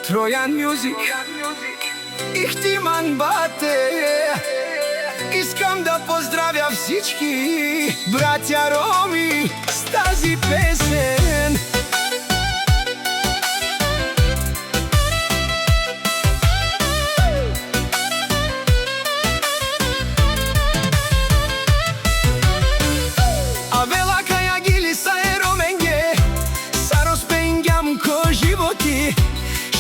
Тројан Мюзик, Ихтиман бате. Искам да поздравя всички братја роми с тази песен. Авела каја гили са ероменге, са роспенгам ко животи.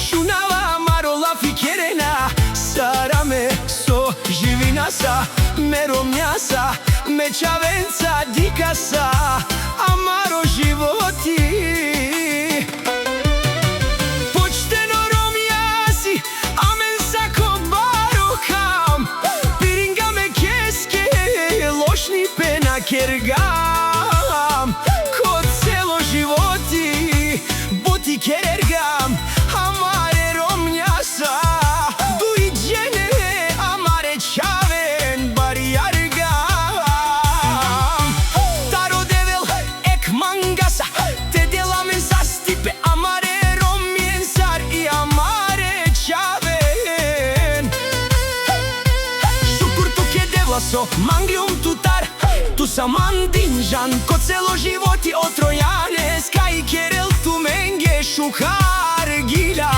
Шунава марола фикерена, сараме со живинаса, меромњаса, мечавенца дикаса, амаро животи. Почтено ромјаси, амен сако барухам, пирингаме кеске, лошни пена кергам, ко цело животи, боти керергам, амаре ромњаса, дури джене, амаре чавен бариаргам. Таро девел ек мангаса, те деламе за стипе, амаре ромјен сар и амаре чавен. Шукур туке девла со манглиум тутар, ту саман динжан, ко цело животи о Тројане, скај керел ту менге шухар гила.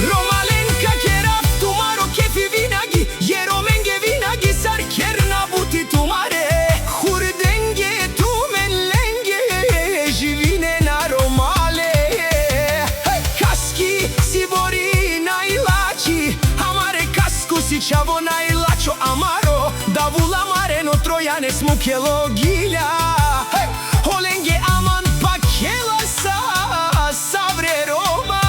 Ромаленка керав тумаро кефи винаги, јероменге винаги сар керна бути тумаре. Хурденге тумен ленге, живине на ромале. Каски си бори најлачи, амаре каску си чаво најлачо, амаро да вула марено Тројане смукело гиля. Оленге аман пакела са савре рома.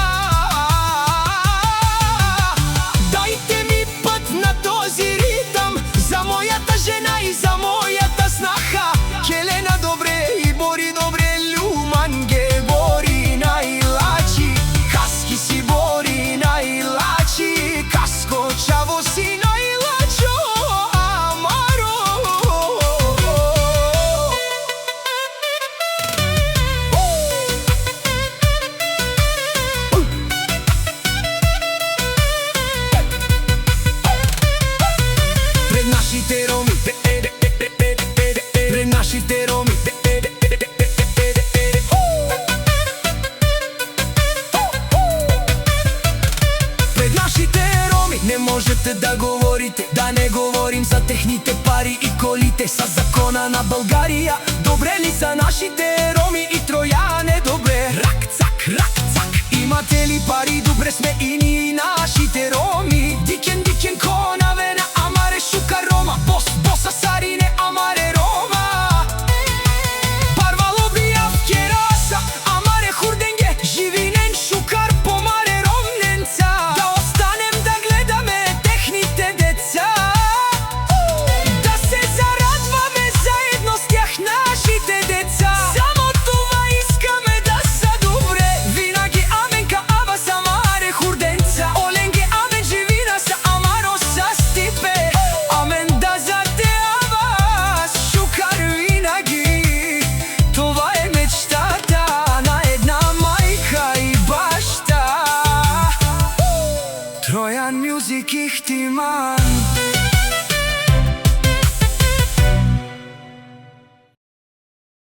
Дајте ми пат на този ритам, за мојата жена и за мојата снаха. Келена добре и бори добре, љуманге бори најлачи. Каски си бори најлачи, каско чаво си најлачо, амаро. Пред нашите роми, пред нашите роми, пред нашите роми не можете да говорите, да не говорим за техните пари и колите. Са закона на Българија, добре ли са нашите роми и Тројане добре? Рак, цак, имате ли пари? Добре сме и ние и нашите роми. Дикен, конавена, амаре шука рома, боса сарине, амаре рома. Парвало бијав кераса, амаре хурденге, живинен шукар помаре ромненца. Да останем да гледаме техните деца, да се зарадваме заедно с тях нашите деца. Само това искаме да са добре, винаги аменка аба самаре хурденца. Оленге амен живина са амаро са стипе, амен да заде аба шукар винаги. Това е мечтата на една майка и баща. Тројан Мюзик, Ихтиман.